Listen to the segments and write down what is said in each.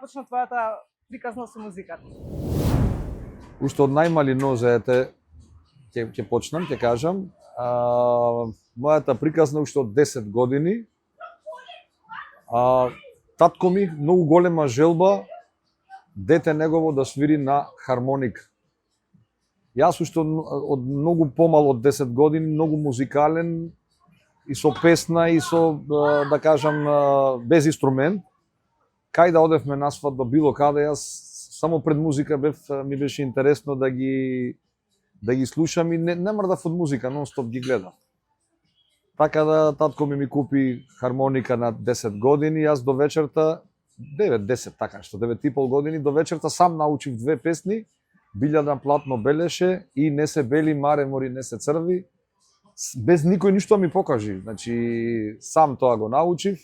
започна твојата приказна со музиката? Уште од најмали нозете ќе почнам, ќе кажам. Мојата приказна уште од 10 години. Татко ми многу голема желба дете негово да свири на хармоника. Јас уште од многу помал од 10 години, многу музикален и со песна и со, да кажам, без инструмент. Кај да одевме на свадба било каде, јас само пред музика ми беше интересно да ги слушам и не мрдав од музика, нон-стоп ги гледав. Така да татко ми купи хармоника на 10 години, јас до вечерта 9-10 така што 9,5 години до вечерта сам научив 2 песни. Билјада платно белеше и не се бели маремори, не се црви. Без никој ништо ми покажи. Значи сам тоа го научив.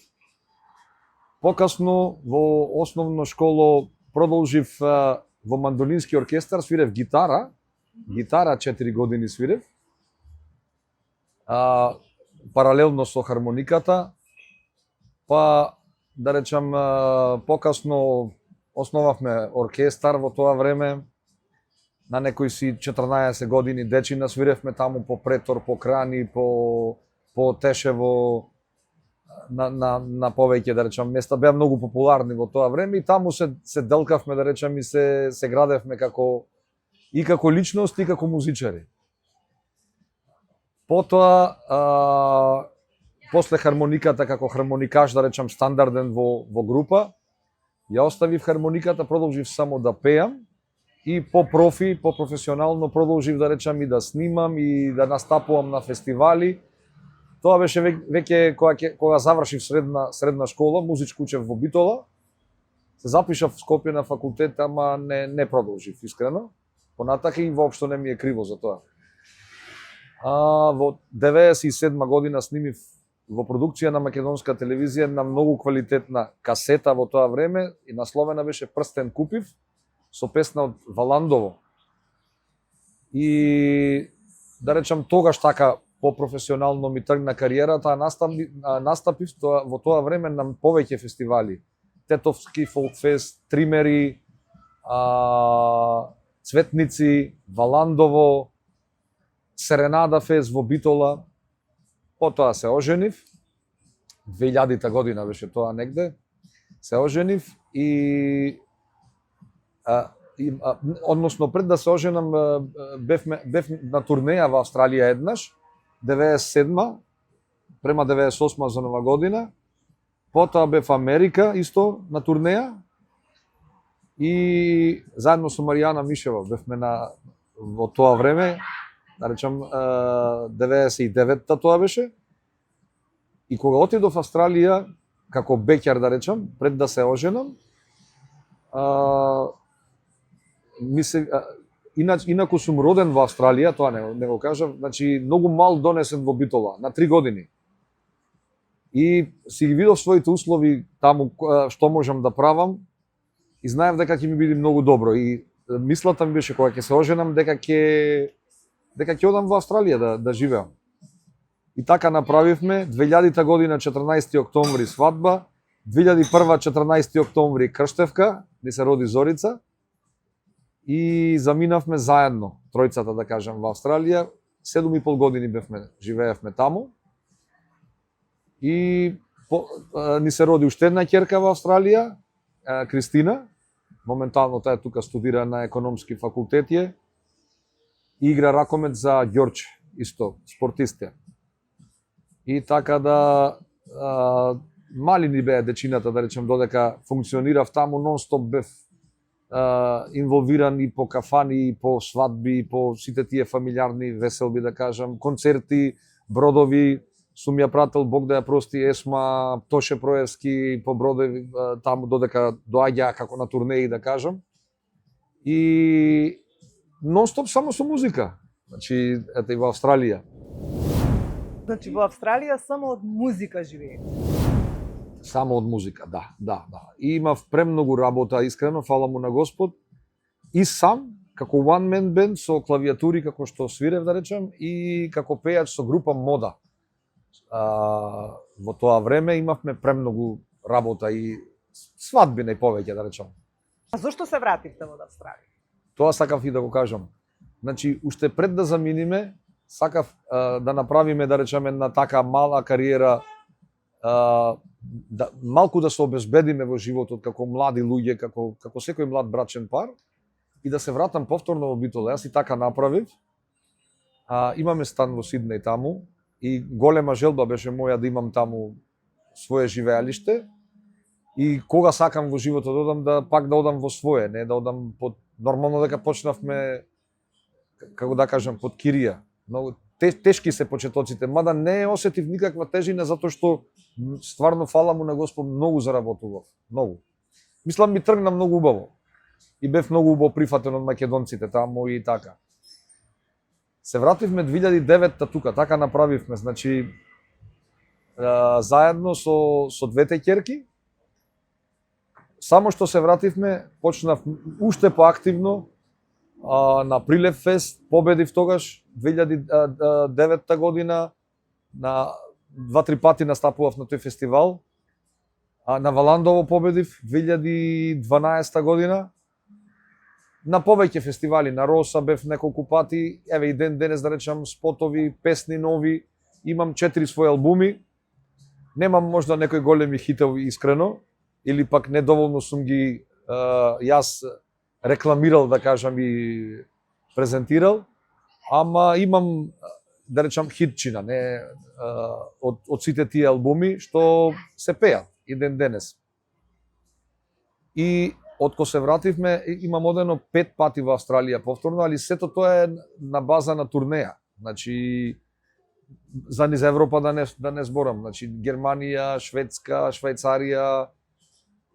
Покасно во основно школо продолжив во мандолински оркестар, свирев гитара. Гитара 4 години свирев. Паралелно со хармониката. Па да речам покасно основавме оркестар во тоа време. На некои си 14 години дечина свиревме таму по Претор, по Крани, по Тешево, на повеќе, да речам, места. Беа многу популарни во тоа време и таму се делкавме, да речам, и се градевме како личност и како музичари. Потоа, после хармониката како хармоникаш, да речам, стандарден во група, ја оставив хармониката, продолжив само да пеам. И по професионално продолжив, да речам, и да снимам и да настапувам на фестивали. Тоа беше веќе кога завршив средна школа, музичко учев во Битола. Се запишав в Скопје на факултет, ама не продолжив искрено. Понатака и воопшто не ми е криво за тоа. Во 97 година снимив во продукција на македонска телевизија на многу квалитетна касета во тоа време и насловена беше Прстен купив, со песна од Валандово. И да речам тогаш така по-професионално ми тргна кариерата, настапив во тоа време на повеќе фестивали. Тетовски фолкфест, Тримери, Цветници, Валандово, Серенада фест во Битола. Потоа се оженив. 2000 година беше тоа негде. Се оженив и односно пред да се оженам бев на турнеја во Австралија еднаш, 97 према 98 за нова година. Потоа бев во Америка исто на турнеја и заедно со Маријана Мишева бевме во тоа време, да речам 99-та тоа беше. И кога отидов во Австралија како беќар, да речам, пред да се оженам, инаку сум роден во Австралија, тоа не го кажав, значи многу мал донесен во Битола, на 3 години. И си ги видов своите услови таму, што можам да правам, и знаев дека ќе ми биде многу добро. И мислата ми беше кога ќе се оженам дека ќе одам во Австралија да живеам. И така направивме. 2000 година 14 октомври свадба, 2001 14 октомври крштевка, ни се роди Зорица. И заминавме заедно, тројцата, да кажам, во Австралија. 7,5 години живеевме таму. И ни се роди уште една ќерка во Австралија, Кристина. Моментално таа тука студира на економски факултет и игра ракомет за Ѓорче, исто спортистка. И така да мали ни беа дечината, да речем, додека функционирав таму, нон-стоп бев инволвиран и по кафани, и по свадби, и по сите тие фамилиарни веселби, да кажам, концерти, бродови, сум ја пратил, Бог да ја прости, Есма, Тоше Проевски, по бродови, таму додека доаѓа како на турнеи, да кажам. И нон-стоп само со музика. Значи, ете и во Австралија. Значи, во Австралија само од музика живее? Само од музика, да. И имав премногу работа, искрено, фала му на Господ. И сам, како one man band, со клавиатури, како што свирев, да речем, и како пејач со група Мода. Во тоа време имавме премногу работа и свадби најповеќе, да речам. А зошто се вративте во Австралија? Тоа сакав и да го кажам. Значи, уште пред да заминиме, сакав да направиме, да речеме, на така мала кариера, малку да се обезбедиме во животот како млади луѓе, како секој млад брачен пар, и да се вратам повторно во Битола. Јас и така направив. Имаме стан во Сиднеј таму, и голема желба беше моја да имам таму свое живеалиште. И кога сакам во животот да одам, пак да одам во свое, не да одам под... Нормално дека почнавме, како да кажам, под кирија. Многу тешки се почетоците, мада не осетив никаква тежина, затоа што стварно фала му на Господ, многу заработував, многу. Мислам ми тргна многу убаво. И бев многу убаво прифатен од македонците таму и така. Се вративме 2009-та тука, така направивме, значи заедно со двете ќерки. Само што се вративме, почнав уште поактивно на Прилеп Фест, победив тогаш 2009 година, на 2-3 пати настапував на тој фестивал. На Валандово победив 2012 година. На повеќе фестивали, на Роса бев неколку пати, еве и денес да речам спотови, песни нови, имам 4 своји албуми. Немам можда некои големи хитови искрено, или пак недоволно сум ги јас рекламирал, да кажам, и презентирал, ама имам, да речам, хитчина, не, од сите тие албуми, што се пеат и денес. И откако се вративме, имам одено 5 пати во Австралија повторно, али сето тоа е на база на турнеја. Значи, за низ Европа да не зборам, значи Германија, Шведска, Швајцарија,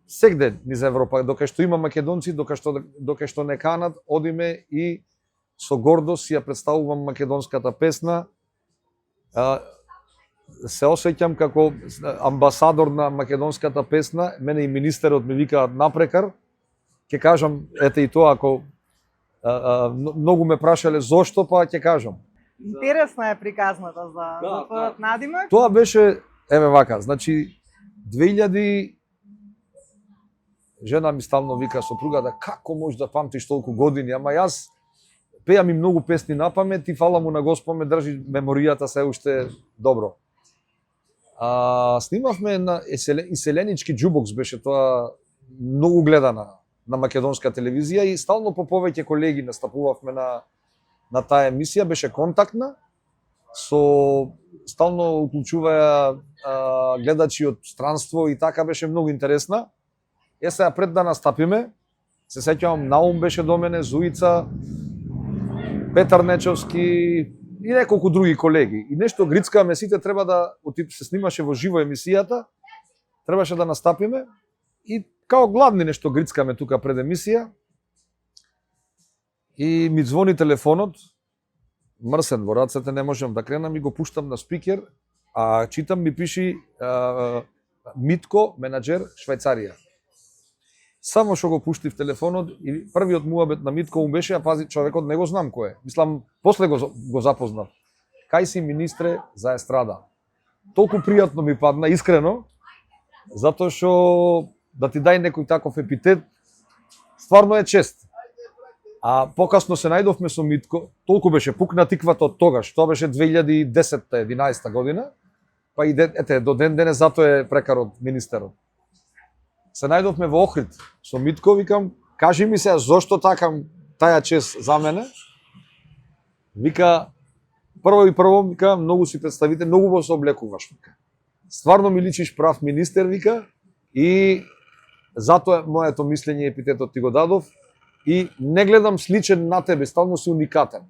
сегде низ Европа, докај што има македонци, докај што не канат, одиме и со гордост ја представувам македонската песна. Се осеќам како амбасадор на македонската песна, мене и министерот ми викаат напрекар. Ќе кажам, ете и тоа, ако многу ме прашале зошто, па ќе кажам. Интересна е приказната за твојот надимак. Тоа беше, еве вака, значи 2000 жена ми стално вика, сопругата, како можеш да памтиш толку години, ама јас пеам и многу песни на памет и фала му на Господ ме држи меморијата се уште добро. Снимавме на Иселенички джубокс, беше тоа многу гледана на македонска телевизија и стално по повеќе колеги настапувавме на таа емисија, беше контактна, стално уклучуваја гледачи од странство и така беше многу интересна. Сега пред да настапиме, се сеќавам, Наум беше до мене, Зуица, Петар Нечовски и неколку други колеги. И нешто грицкаме сите, треба да, се снимаше во живо емисијата, требаше да настапиме и као гладни нешто грицкаме тука пред емисија. И ми звони телефонот, мрсен во рацете, не можам да кренам и го пуштам на спикер, а читам ми пиши Митко, менаџер, Швајцарија. Само што го пуштив телефонот и првиот муабет на Митко му беше, а пази, човекот не го знам кој е. Мислам, после го запознав. Кај си, министре, за естрада. Толку пријатно ми падна, искрено, затоа што да ти дај некој таков епитет, стварно е чест. А покасно се најдовме со Митко, толку беше пукна тиквата од тогаш, тоа беше 2010-11 година, па и до ден денес затоа е прекарот министерот. Се најдовме во Охрид со Митко, викам, кажи ми се зошто така таја чест за мене. Вика, прво, вика, многу си представите, многу во се облекуваш, вика. Стварно ми личиш прав министер, вика, и затоа моето мислење епитетот ти го дадов и не гледам сличен на тебе, стално си уникатен.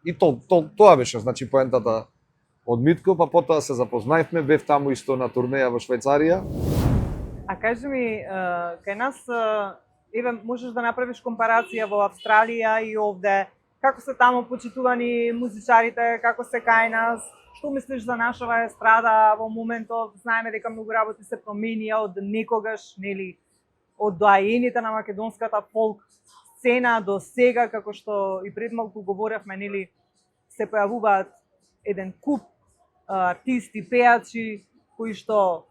И тоа беше, значи, поентата од Митко, па потоа се запознаевме, бев таму исто на турнеја во Швајцарија. А кажи ми, кај нас, еве, можеш да направиш компарација во Австралија и овде, како се таму почитувани музичарите, како се кај нас, што мислиш за нашава естрада во моментов? Знаеме дека многу работи се променија од некогаш, нели, од доаените на македонската фолк сцена до сега, како што и пред малку говоревме, нели, се појавуваат еден куп артисти, пеачи, кои што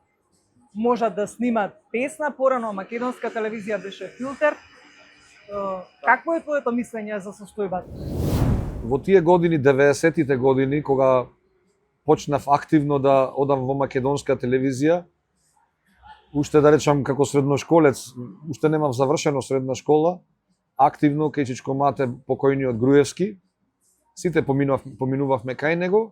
можат да снимат песна, порано македонска телевизија беше филтер. Какво е твоето мислење за состојбата? Во тие години, 90-тите години, кога почнав активно да одам во македонска телевизија, уште да речам како средношколец, уште немав завршено средна школа, активно кај Чичко Мате, покојниот Груевски, сите поминувавме кај него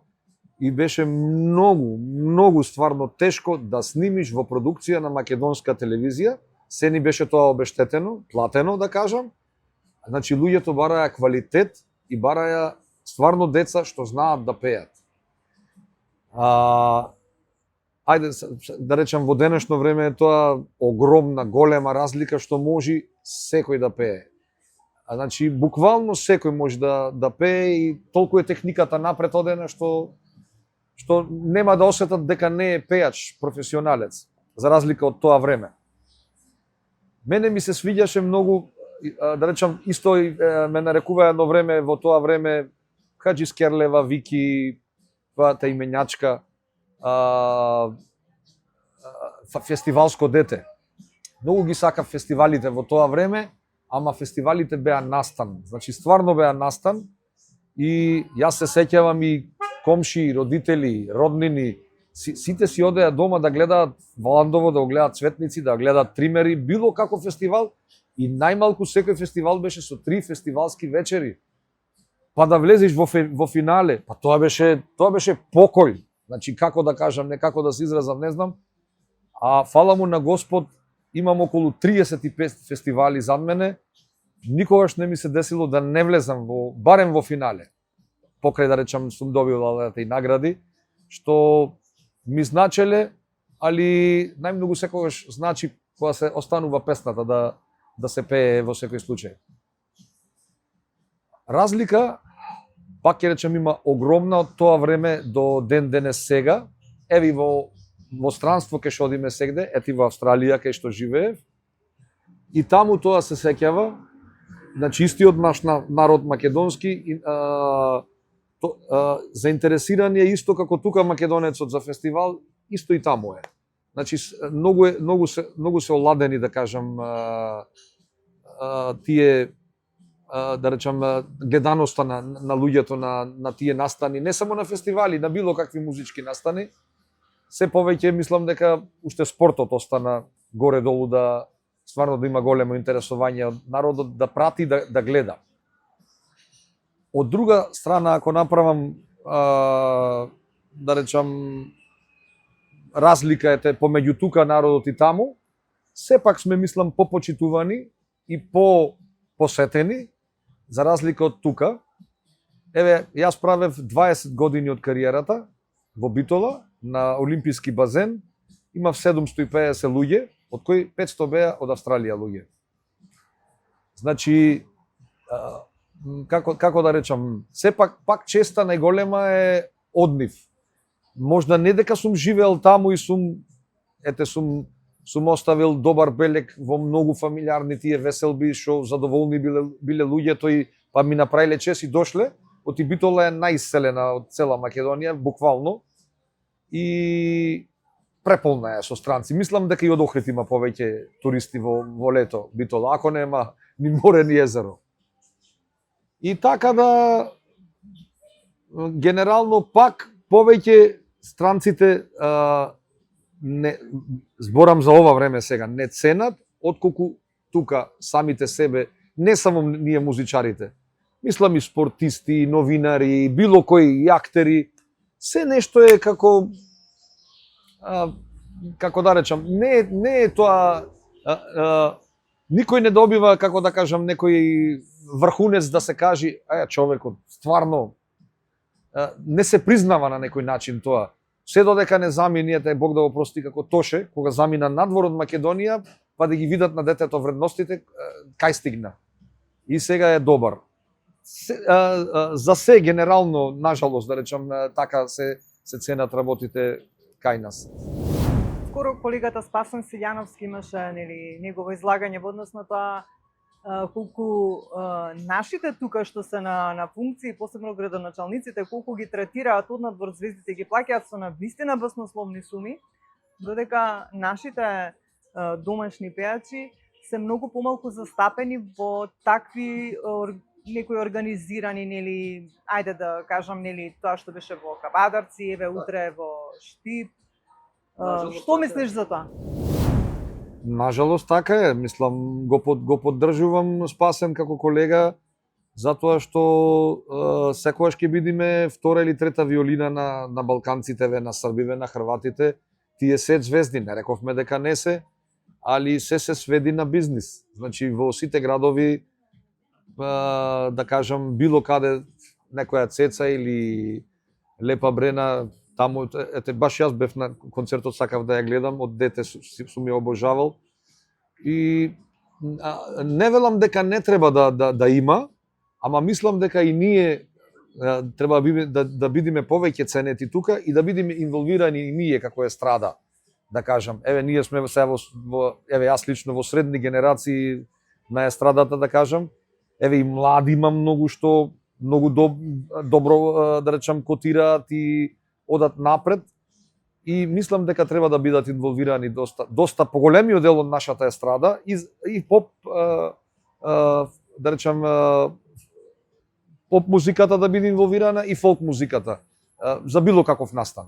и беше многу стварно тешко да снимиш во продукција на македонска телевизија. Се ни беше тоа обештетено, платено да кажам. Значи луѓето бараја квалитет и бараја стварно деца што знаат да пеат. Ајде да речам во денешно време е тоа огромна, голема разлика што може секој да пее. Значи буквално секој може да пее и толку е техниката напред одена што нема да осетат дека не е пеач професионалец, за разлика од тоа време. Мене ми се свиѓаше многу, да речам, исто ме нарекува едно време, во тоа време, Хаджи Скерлева, Вики, твојата именјачка, фестивалско дете. Многу ги сакав фестивалите во тоа време, ама фестивалите беа настан. Значи, стварно беа настан и јас се сеќавам и комши, родители, роднини, сите си одеа дома да гледаат Валандово, да го гледаат Цветници, да гледаат Тримери, било како фестивал и најмалку секој фестивал беше со 3 фестивалски вечери. Па да влезеш во финале, па тоа беше покој. Значи како да кажам, не како да се изразам, не знам. А фала му на Господ, имам околу 35 фестивали зад мене. Никогаш не ми се десило да не влезам барем во финале. Покрај да речам сум добил и награди, што ми значеле, али најмногу секогаш значи кога се останува песната да се пее во секој случај. Разлика, пак ќе речем, има огромна од тоа време до ден денес сега. Еви во странство кај што одиме сегде, ети во Австралија кај што живеев. И таму тоа се сеќава, значи истиот наш народ македонски, заинтересиран е исто како тука македонецот за фестивал, исто и таму е. Значи многу се оладени, да кажам, тие, да речам, гледаноста на луѓето на тие настани, не само на фестивали, на било какви музички настани. Се повеќе мислам дека уште спортот остана горе-долу да стварно да има големо интересување од народот да прати, да гледа. Од друга страна, ако направам, да речам, разлика е помеѓу тука народот и таму, сепак сме, мислам, попочитувани и посетени, за разлика од тука. Еве, јас правев 20 години од кариерата во Битола, на Олимписки базен, имав 750 луѓе, од кои 500 беа од Австралија луѓе. Значи, како да речам, сепак пак честа најголема е од нив. Можда не дека сум живеел таму и сум оставил добар белег во многу фамилиарни тие веселби, што задоволни биле луѓето и па ми направиле чест и дошле. Оти Битола е најиселена од цела Македонија, буквално. И преполна е со странци. Мислам дека и од Охрид има повеќе туристи во лето Битола, ако нема ни море ни езеро. И така да генерално пак повеќе странците зборам за ова време сега, не ценат отколку тука самите себе, не само ние музичарите. Мислам и спортисти, новинари, било кои актери, се нешто е како да речам, не е тоа, никој не добива, како да кажам, некој врхунец да се кажи, човекот, стварно, не се признава на некој начин тоа. Се додека не замине, Бог да го прости, како Тоше, кога замина надвор од Македонија, па да ги видат на детето вредностите, кај стигна. И сега е добар. За се генерално, нажалост, да речам, така се ценат работите кај нас. Скоро колегата Спасен Силјановски имаше негово излагање во однос на тоа колку нашите тука што се на функции, посебно градоначалниците, колку ги третираат однадвор звездите, ги плаќаат со навистина баснословни суми, додека нашите домашни пејачи се многу помалку застапени во такви некои организирани, нели, ајде да кажам, нели, тоа што беше во Кабадарци, еве утре во Штип. Што мислиш за тоа? Нажалост така е, мислам го поддржувам Спасен како колега, затоа што секогаш ќе бидеме втора или трета виолина на балканците, на србиве, на хрватите. Тие се звезди, не рековме дека не се, али се сведи на бизнис. Значи во сите градови, да кажам, било каде некоја Цеца или Лепа Брена, таму, баш јас бев на концертот, сакав да ја гледам, од дете сум ја обожавал. И не велам дека не треба да има, ама мислам дека и ние треба да бидеме повеќе ценети тука и да бидеме инволвирани и ние како естрада, да кажам. Еве, ние сме сега еве, јас лично во средни генерации на естрадата, да кажам. Еве, и млади има многу што многу добро, да речам, котираат и одат напред. И мислам дека треба да бидат инволвирани доста поголемиот дел од нашата естрада и поп, да речам, поп музиката да биде инволвирана и фолк музиката за било каков настан.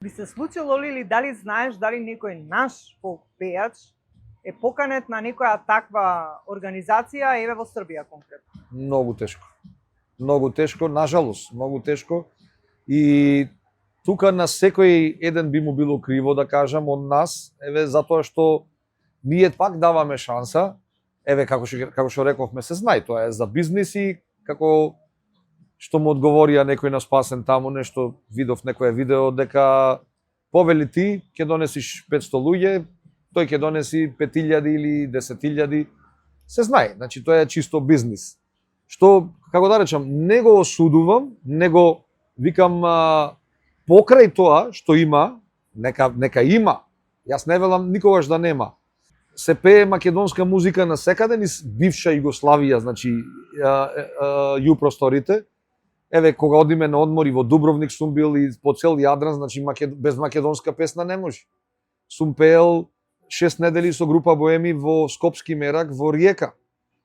Би се случило ли или дали знаеш дали некој наш фолк пејач е поканет на некоја таква организација, еве во Србија конкретно? Многу тешко. Многу тешко, нажалост, многу тешко. И тука на секој еден би му било криво, да кажам, од нас, еве, затоа што ние пак даваме шанса, еве, како што рековме, се знае, тоа е за бизнис и како што му одговорија некој на Спасен таму, нешто видов некое видео, дека повели ти ќе донесиш 500 луѓе, тој ќе донеси 5000 или 10.000, се знае, значи тоа е чисто бизнис. Што, како да речам, не го осудувам, него викам покрај тоа што има, нека има. Јас не велам никогаш да нема. Се пее македонска музика на секаде низ бивша Југославија, значи ју просторите. Еве, кога одиме на одмори во Дубровник сум бил и по цел Јадран, значи без македонска песна не може. Сум пеел 6 недели со група Боеми во Скопски мерак во Риека.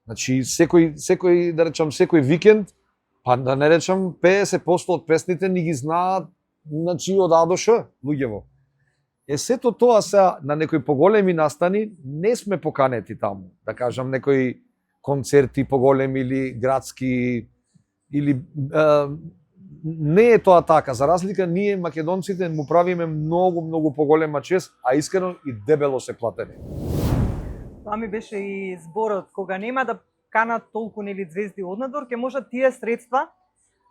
Значи секој да речам секој викенд, па да не речам 50% од песните ни ги знаат, значи од А до Ш луѓево. Сето тоа се на некои поголеми настани не сме поканети таму, да кажам некои концерти поголеми или градски или не е тоа така. За разлика ние македонците му правиме многу поголема чест, а искрено и дебело се платени. Тоа ми беше и зборот, кога нема да канат толку нели звезди однадвор, ќе можат тие средства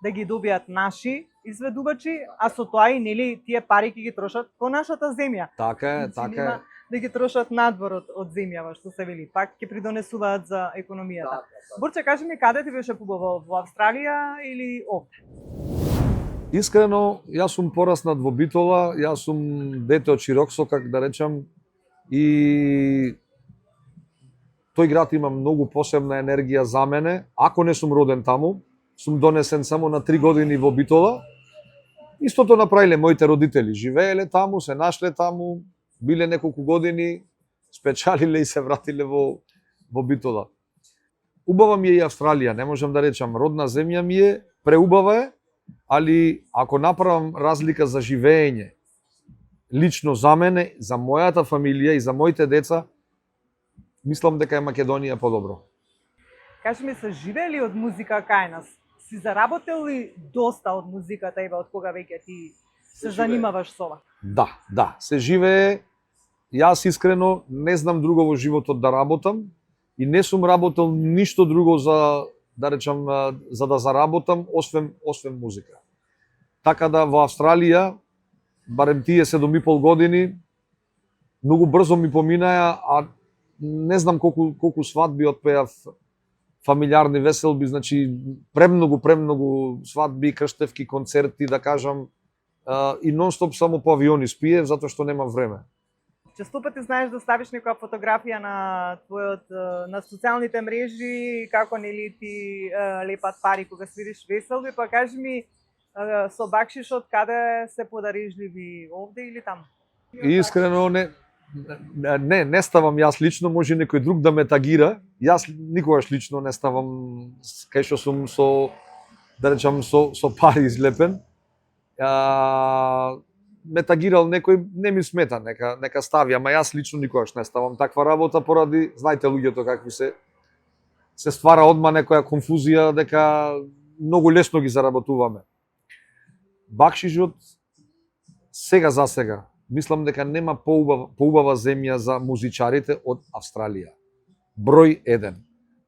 да ги добијат наши изведувачи, а со тоа и нели тие пари ќе ги трошат по нашата земја. Така е, така е. Да ги трошат надвор од земјава, што се вели, пак ќе придонесуваат за економијата. Борче, кажи ми, каде ти беше побаво, во Австралија или овде? Искрено, јас сум пораснат во Битола, јас сум дете од Широксокак, да речам, и тој град има многу посебна енергија за мене. Ако не сум роден таму, сум донесен само на 3 години во Битола. Истото направиле моите родители. Живееле таму, се нашле таму, биле неколку години, спечалиле и се вратиле во Битола. Убава ми е и Австралија, не можам да речам, родна земја ми е, преубава е, али ако направам разлика за живење, лично за мене, за мојата фамилија и за моите деца, мислам дека е Македонија подобро. Кажи ми, се живеели од музика кај нас? Си заработил ли доста од музиката, ева, од кога веќе ти се занимаваш со ова? Да, се живее. Јас искрено не знам друго во животот да работам и не сум работел ништо друго за, да речам, за да заработам, освен музика. Така да во Австралија, барем тие 7,5 години, многу брзо ми поминаја, а не знам колку свадби отпеав, фамилиарни веселби, значи премногу свадби, крштевки, концерти, да кажам, и нон-стоп само по авиони спиев, затоа што немам време. Често пати знаеш да ставиш некоја фотографија на твојот на социјалните мрежи, како нели ти лепат пари кога свириш веселби, па кажи ми со бакшишот каде се подарижливи, овде или таму? И искрено не ставам јас лично, може некој друг да ме тагира. Јас никогаш лично не ставам кај што сум со, да речам, со пари излепен. Ме тагирал некој, не ми смета, нека стави, ама јас лично никогаш не ставам таква работа поради, знаете луѓето какви се ствара одма некоја конфузија дека многу лесно ги заработуваме. Бакшишот сега за сега мислам дека нема поубава земја за музичарите од Австралија. Број 1.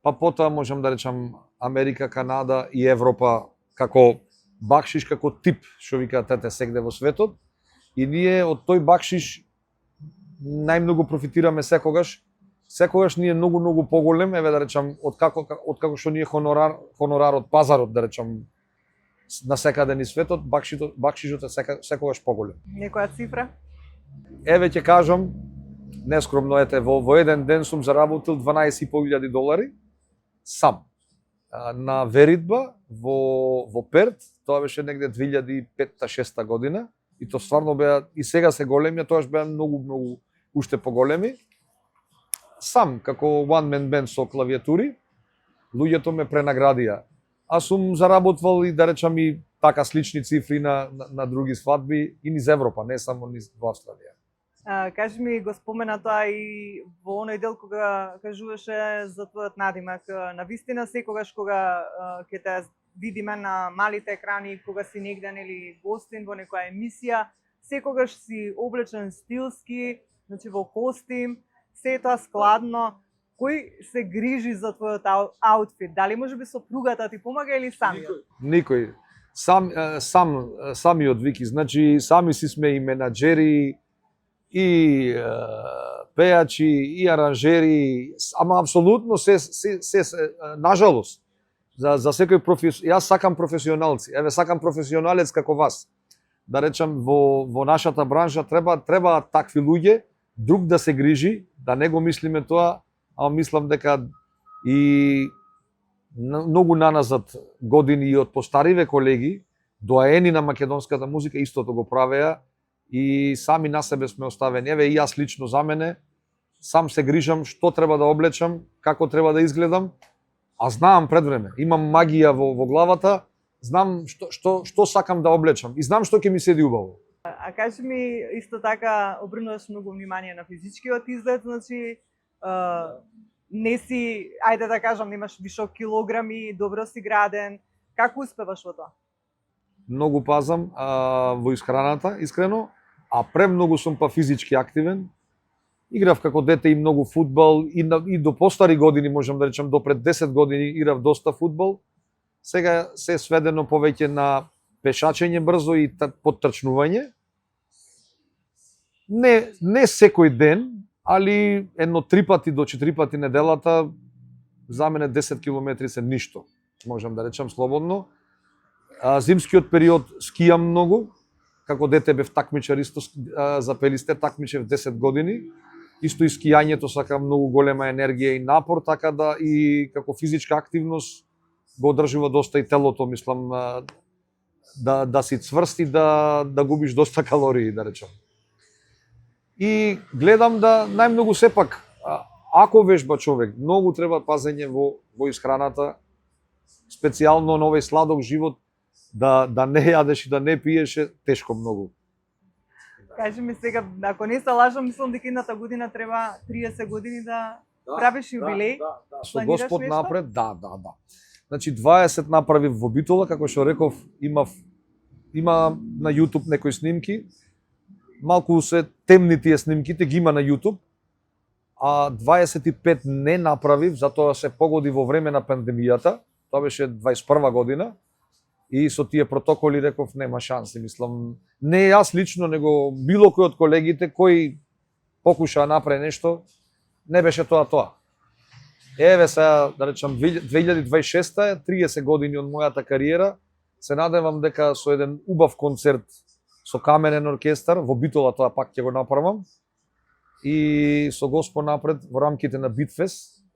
Па потоа можам да речам Америка, Канада и Европа како бакшиш, како тип, што викаат тете сегде во светот. И ние од тој бакшиш најмногу профитираме секогаш. Секогаш ние многу поголем, еве да речам, од како што ние хонорарот, пазарот да речам на секаде ни светот, бакшишот е секогаш поголем. Некоја цифра? Еве ќе кажам, нескромно ете, во еден ден сум заработил $12.500 сам. На веридба во Перт, тоа беше негде 2005-2006 година, и тоа стварно беа, и сега се големи, а тоаш беа многу уште поголеми. Сам, како one man band со клавиатури, луѓето ме пренаградија. А сум заработвал и да речам и така слични цифри на други свадби и низ Европа, не само низ во Австралија. Кажи ми, го спомена тоа и во оној дел кога кажуваше за твојот надимак. Навистина секогаш кога ќе те видиме на малите екрани, кога си негде нели гостин во некоја емисија, секогаш си облечен стилски, значи во костим, се тоа складно. Кој се грижи за твојот аутфит? Дали можеби сопругата ти помага или самиот? Никој. Самиот Вики, значи сами си сме и менаџери, и пејачи, и аранжери, ама апсолутно се нажалост. За секој јас сакам професионалци. Еве сакам професионалец како вас. Да речам во нашата бранша треба такви луѓе, друг да се грижи, да не го мислиме тоа, ама мислам дека и многу наназад години и од постариве колеги, доаени на македонската музика истото го правеа и сами на себе сме оставени. Еве и јас лично за мене, сам се грижам што треба да облечам, како треба да изгледам, а знаам пред време, имам магија во главата, знам што сакам да облечам и знам што ќе ми седи убаво. А кажи ми, исто така обрнуваш многу внимание на физичкиот изглед, значи не си, ајде да кажам, имаш вишок килограми, добро си граден. Како успеваш во тоа? Многу пазам во исхраната, искрено, а премногу сум па физички активен. Играв како дете и многу фудбал и до постари години, можам да речам, до пред 10 години играв доста фудбал. Сега се сведено повеќе на пешачење брзо и поттрчнување. Не секој ден, али едно 3 пати до 4 пати неделата, за мене 10 километри се ништо, можам да речам слободно. Зимскиот период скијам многу, како дете бев такмичар, исто за пелисте такмичев 10 години. Исто и скијањето сака многу голема енергија и напор, така да и како физичка активност го одржува доста и телото, мислам, да си цврсти, да губиш доста калории, да речам. И гледам да најмногу сепак, ако вежба човек, многу треба пазење во исхраната, специјално на овој сладок живот, да не јадеш и да не пиеш, тешко многу. Кажи ми сега, ако не се лажам, мислам дека идната година треба 30 години да правиш юбилеј. Да. Со Господ напред, да. Значи 20 направив во Битола, како што реков, има на YouTube некои снимки. Малку се темни тие снимките, ги има на YouTube. А 25 не направив, затоа се погоди во време на пандемијата. Тоа беше 21 година. И со тие протоколи реков нема шанси, мислам. Не јас лично, него било кој од колегите кој покуша да направи нешто, не беше тоа. Еве сега, да речам, 2026 е 30 години од мојата кариера. Се надевам дека со еден убав концерт со камерен оркестар, во Битола тоа пак ќе го направам. И со Господ напред, во рамките на Битфест,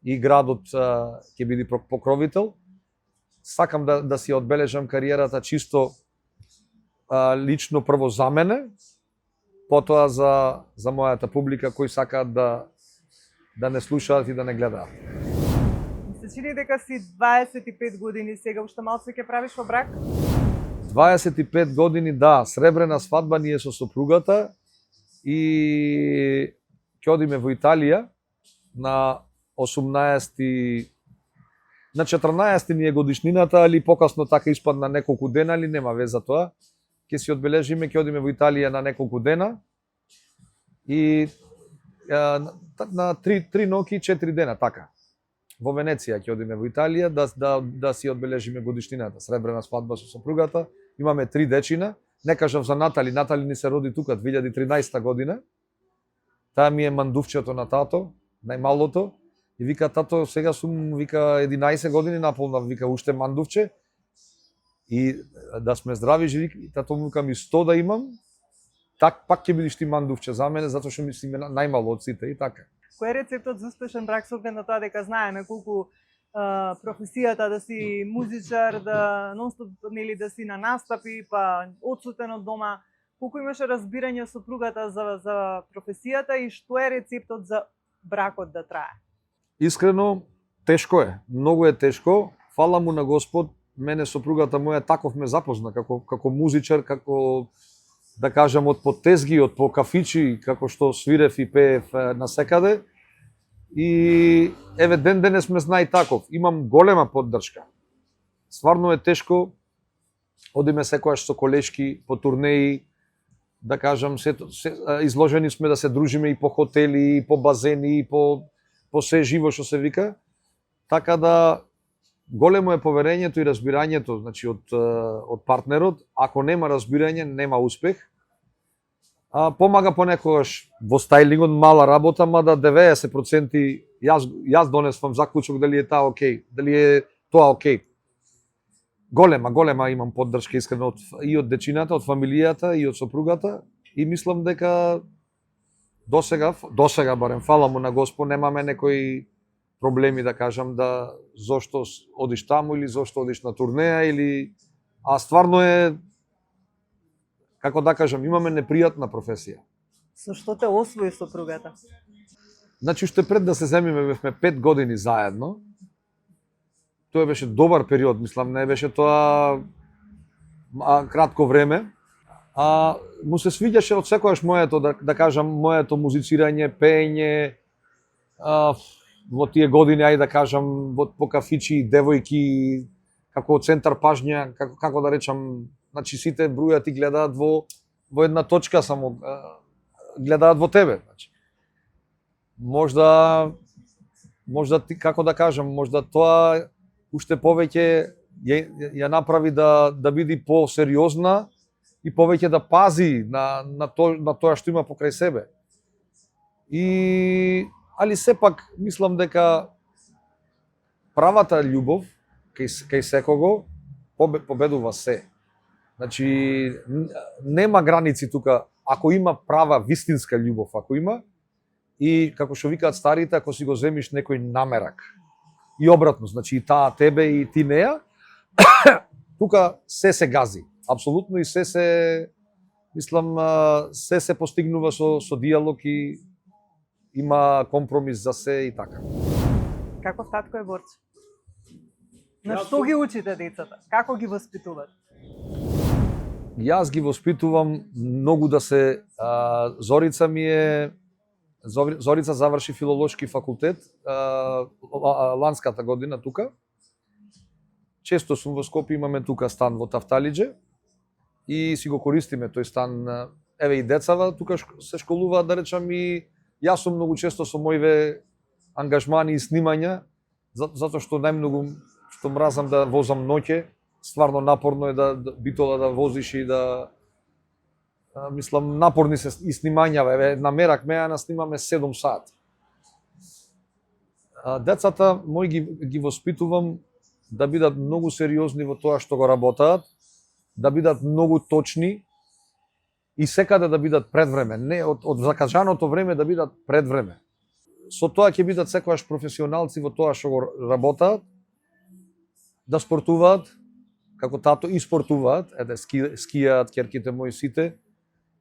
и градот ќе биде покровител. Сакам да си одбележам кариерата чисто лично прво за мене, потоа за мојата публика кои сакаат да не слушаат и да не гледаат. Ми се чини дека си 25 години, сега уште малце ќе правиш во брак? 25 години, да, сребрена свадба ние со сопругата и ќе одиме во Италија на 18 на 14 ни е годишнината, али покасно така испадна неколку дена, али нема веза тоа. Ќе си одбележиме, ќе одиме во Италија на неколку дена и на 3 ноќи и 4 дена, така. Во Венеција ќе одиме во Италија да си одбележиме годишнината, сребрена свадба со сопругата. Имаме 3 дечина. Не кажав за Натали, Натали ни се роди тука 2013 година. Таа ми е мандувчето на тато, најмалото. И вика, тато, сега сум, вика, 11 години наполнав, вика, уште мандувче. И да сме здрави, живи, тато му вика ми 100 да имам, пак ќе бидиш ти мандувче за мене, затоа што ми си најмало од сите и така. Кој е рецептот за успешен брак со оглед на тоа дека знаеме колку професијата да си музичар, да нонстоп нели да си на настапи, па одсутен од дома, колку имаше разбирање сопругата за професијата и што е рецептот за бракот да трае? Искрено, тешко е. Многу е тешко. Фала му на Господ, мене сопругата моја таков ме запозна како музичар, како да кажам од потезги, од по кафичи, како што свирев и пеев насекаде. И еве ден денес ме знае таков. Имам голема поддршка. Стварно е тешко. Одиме секојаш со колешки по турнеи, да кажам, изложени сме да се дружиме и по хотели, и по базени, и по се живо што се вика. Така да големо е поверењето и разбирањето, значи од партнерот. Ако нема разбирање, нема успех. Помага понекогаш во стајлингот мала работа, мада 90% јас донесвам заклучок дали е таа окей, дали е тоа окей. Голема имам поддршка искрено и од дечината, од фамилијата и од сопругата и мислам дека досега барем фала му на Господ немаме некои проблеми да кажам да зошто одиш таму или зошто одиш на турнеја или стварно е како да кажам имаме непријатна професија. Со што те освои сопругата? Значи уште пред да се земиме бевме 5 години заедно. Тоа беше добар период, мислам, не беше тоа кратко време. Му се свиѓаше од секојаш моето, да кажам, моето музицирање, пеење, во тие години, ајде да кажам, по кафичи, девојки, како центар пажња, како да речам, значи сите брујат и гледаат во една точка само, гледаат во тебе. Значи. Можда ти, како да кажам, можда тоа уште повеќе ја направи да биде по-сериозна и повеќе да пази на тоа што има покрај себе. Али сепак мислам дека правата љубов кај секого победува се. Значи нема граници тука, ако има права вистинска љубов, ако има и како што викаат старите, ако си го земиш некој намерак. И обратно, значи и таа тебе и ти неа, тука се гази. Апсолутно и мислам, се постигнува со диалог и има компромис за се и така. Каков татко е Борче? На што ги учите децата? Како ги воспитуват? Јас ги воспитувам многу да се... Зорица заврши филолошки факултет ланската година тука. Често сум во Скопје, имаме тука стан во Тафталиџе и си го користиме тој стан. Еве и децава тука се школуваат, да речам, и јас сум многу често со моиве ангажмани и снимања, затоа што најмногу што мразам да возам ноќе, стварно напорно е да битола да возиш и да мислам напорни се и снимањава, еве на мерак меа снимаме 7 сати. Децата мои ги воспитувам да бидат многу сериозни во тоа што го работаат, да бидат многу точни и секаде да бидат пред време, не од закажаното време да бидат пред време. Со тоа ќе бидат секогаш професионалци во тоа што го работаат, да спортуваат, како тато и спортуваат, скијаат керките мои сите,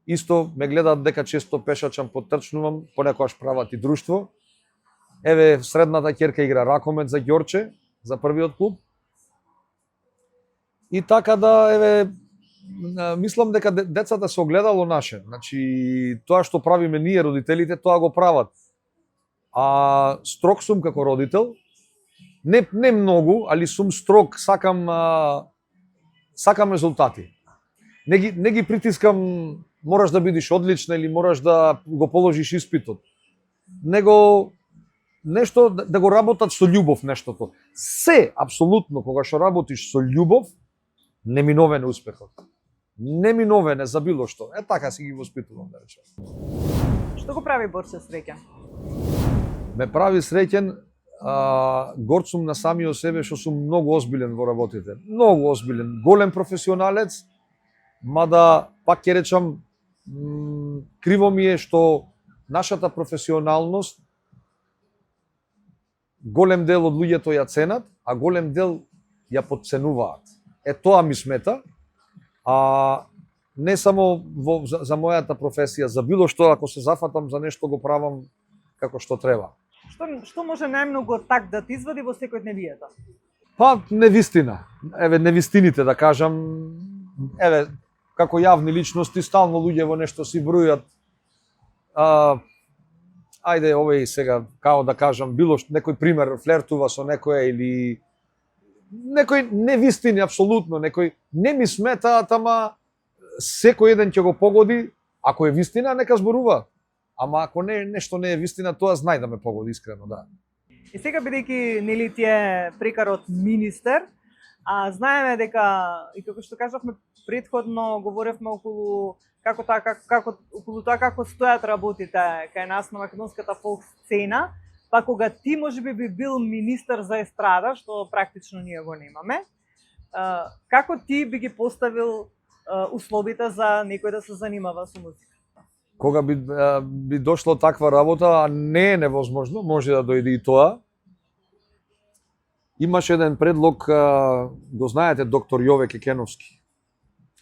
Исто ме гледаат дека често пешачам, потрчнувам, понекогаш прават и друштво. Еве, средната ќерка игра ракомет за Ѓорче, за првиот клуб. И така да, еве, мислам дека децата се огледало наше. Значи, тоа што правиме ние, родителите, тоа го прават. А строг сум како родител. Не многу, али сум строг, сакам резултати. Не ги притискам, мораш да бидеш одлична или мораш да го положиш испитот. Него нешто да го работат со љубов нештото. Се, апсолутно, кога што работиш со љубов, неминовен е успехот. Неминовен е за било што. Така си ги воспитувам, да речем. Што го прави Борче среќен? Ме прави среќен, горд сум на самиот себе што сум многу озбилен во работите. Многу озбилен, голем професионалец, мада пак ќе речам, криво ми е што нашата професионалност голем дел од луѓето ја ценат, а голем дел ја подценуваат. Тоа ми смета, а не само за мојата професија, за било што, ако се зафатам за нешто го правам како што треба. Што може најмногу так да ти извади во секој од невијата? Па, невистина. Еве, невистините да кажам. Еве, како јавни личности, стално луѓе во нешто си бројат. Ајде, овој сега, као да кажам, било што некој пример флертува со некоја или некој невистини апсолутно, некој не ми сметаат, ама секој еден ќе го погоди, ако е вистина, нека зборува. Ама ако нешто не е вистина, тоа знај да ме погоди искрено, да. И сега бидејќи нели ти е прекарот министер, знаеме дека и како што кажавме претходно, говоревме околу околу тоа како стојат работите кај нас на македонската фолк сцена, па кога ти можеби би бил министер за естрада, што практично ние го немаме, како ти би ги поставил условите за некој да се занимава со музика? Кога би дошло таква работа, а не е невозможно, може да дојде и тоа. Имаше еден предлог, го знаете, доктор Јове Кекеновски,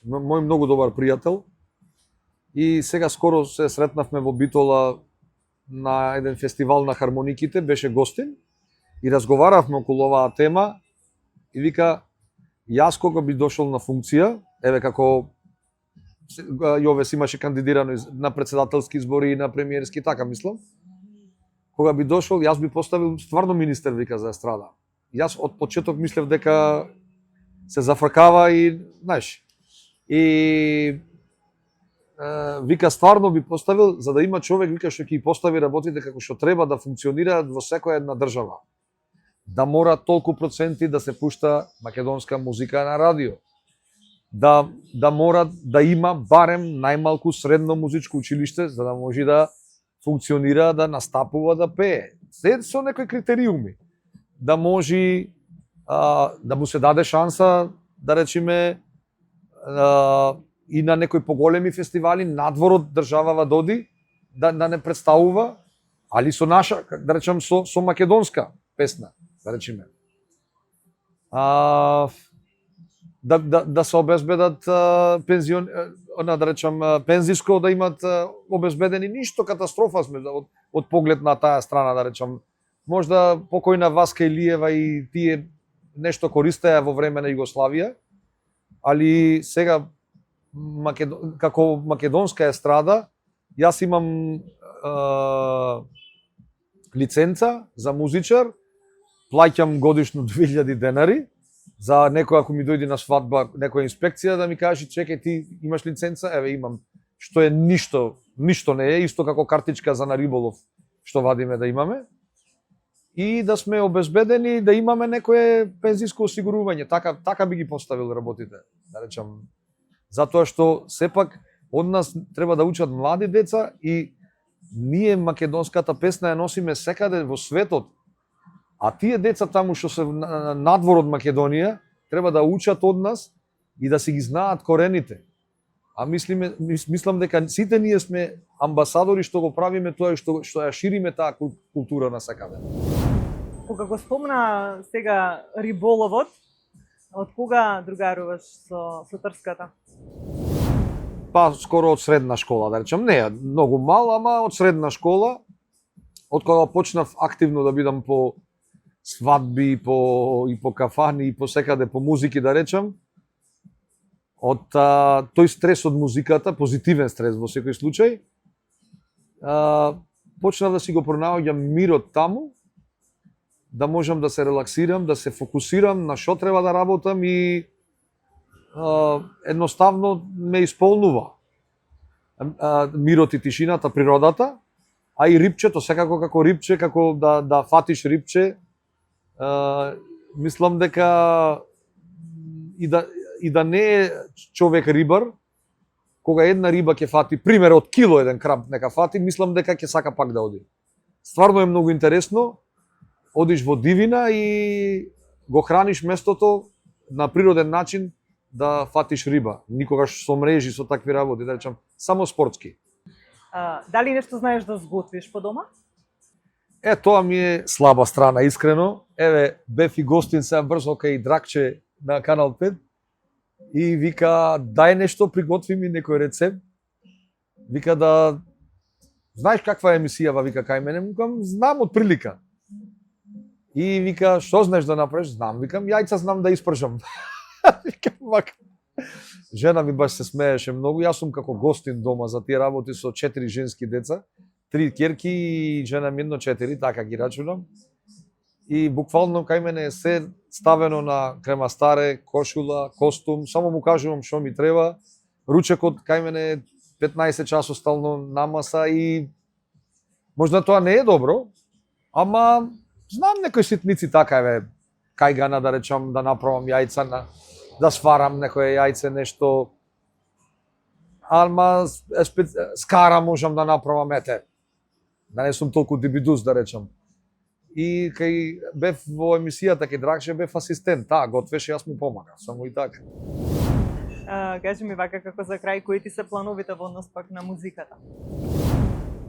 мој многу добар пријател. И сега скоро се сретнавме во Битола на еден фестивал на хармониките, беше гостин и разговаравме околу оваа тема и вика, јас кога би дошол на функција, еве како Јове си имаше кандидирано на председателски избори и на премиерски, така мислам. Кога би дошол, јас би поставил стварно министер, вика, за естрада. Јас од почеток мислев дека се зафркава и, знаеш, и вика, стварно би поставил, за да има човек, вика, што ќе постави работите како што треба да функционираат во секоја една држава. Да мора толку проценти да се пушта македонска музика на радио. Да мора да има барем најмалку средно музичко училиште, за да може да функционира, да настапува, да пее. Се со некои критериуми. Да може да му се даде шанса, да речеме, и на некои поголеми фестивали надвор од државава доди, да не представува, али со наша, да речем, со македонска песна, да речеме. Да се обезбедат да речем, пензиско, да имат обезбедени, ништо катастрофа сме од поглед на таа страна, да речем. Можда покојна Васка Илиева и тие нешто користеа во време на Југославија, али сега како македонска естрада, јас имам лиценца за музичар, плаќам годишно 2000 денари, за некој ако ми дојде на свадба, некоја инспекција да ми каже, чекај, ти имаш лиценца? Еве, имам. Што е ништо не е, исто како картичка за на риболов, што вадиме да имаме. И да сме обезбедени, да имаме некое пензиско осигурување. Така би ги поставил работите, да речам. Затоа што сепак од нас треба да учат млади деца и ние македонската песна ја носиме секаде во светот. А тие деца таму што се надвор од Македонија треба да учат од нас и да си ги знаат корените. А мислам дека сите ние сме амбасадори што го правиме тоа и што ја шириме таа култура на секаде. Кога го спомна сега риболовот, од кога другаруваш со трската? па скоро од средна школа, да речем, не многу мал, ама од средна школа, од кога почнав активно да бидам по свадби, и по кафани, и по секаде по музики, да речем, од тој стрес од музиката, позитивен стрес во секој случај, почнав да си го пронаоѓам мирот таму, да можам да се релаксирам, да се фокусирам на што треба да работам и едноставно ме исполнува мирот и тишината, природата, а и рибчето, секако како рибче, како да фатиш рибче, мислам дека и да не е човек рибар, кога една риба ќе фати, пример од кило еден краб нека фати, мислам дека ќе сака пак да оди. Стварно е многу интересно, одиш во дивина и го храниш местото на природен начин да фатиш риба. Никогаш со мрежи, со такви работи, да речам, само спортски. Дали нешто знаеш да сготвиш по дома? Тоа ми е слаба страна, искрено. Еве, бев и гостин сега брзо кај Дракче на Канал 5 и вика, дај нешто, приготви ми некој рецепт. Вика да... Знаеш каква е емисија, вика, кај мене? Викам, знам од прилика. И вика, што знаеш да направиш? Знам. Викам, јајца знам да испржам. Викам, вака. Жена ми баш се смееше многу. Јас сум како гостин дома за тие работи со 4 женски деца. 3 ќерки и жена ми 1-4, така ги рачунам. И буквално кај мене е се ставено на кремастаре, кошула, костум, само му кажувам што ми треба. Ручекот кај мене е 15 часот стално на маса и можда тоа не е добро, ама знам некои ситници така еве, кајгана да речам да направам јајца, да сварам некое јајце нешто. Ама скара можам да направам ете. Да не сум толку дебидус да речам. И кај бев во емисијата кај Дракше бев асистент, готвеше, јас му помагав, само и така. Кажи ми вака како за крај, кои ти се плановите во однос пак на музиката?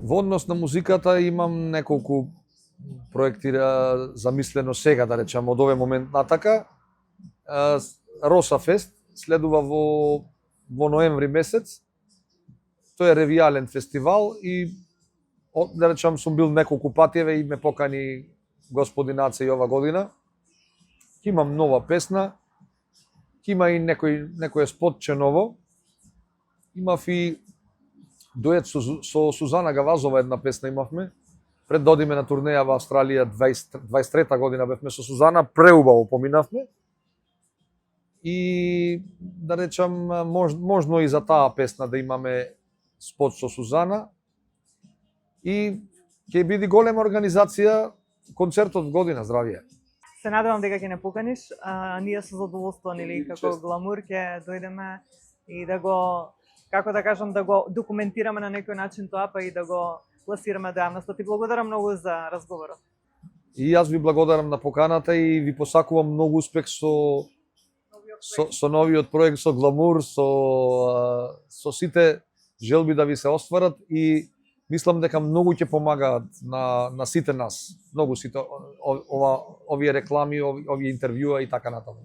Во однос на музиката имам неколку проекти замислено сега, да речам, од овој момент натака. Роса Фест следува во ноември месец. Тој е ревијален фестивал и да речам сум бил неколку пати и ме покани господин Аце и ова година. Имам нова песна. Има и некој спотче ново. Имав и дует со Сузана Гавазова, една песна имавме. Пред да одиме на турнеја во Австралија 23-та година бевме со Сузана, преубаво поминавме. И да речам можно и за таа песна да имаме спот со Сузана. И ќе биде голема организација концертот година, здравје. Се надевам дека ќе не поканиш, ние со задоволство нели како Гламур ќе дојдеме и да го, како да кажам, да го документираме на некој начин тоа, па и да го пласираме до јавноста. Ти благодарам многу за разговорот. И јас ви благодарам на поканата и ви посакувам многу успех со новиот проект, со Гламур, со сите желби да ви се остварат и мислам дека многу ќе помагаат на сите нас. Многу сите овие реклами, овие интервјуа и така натаму.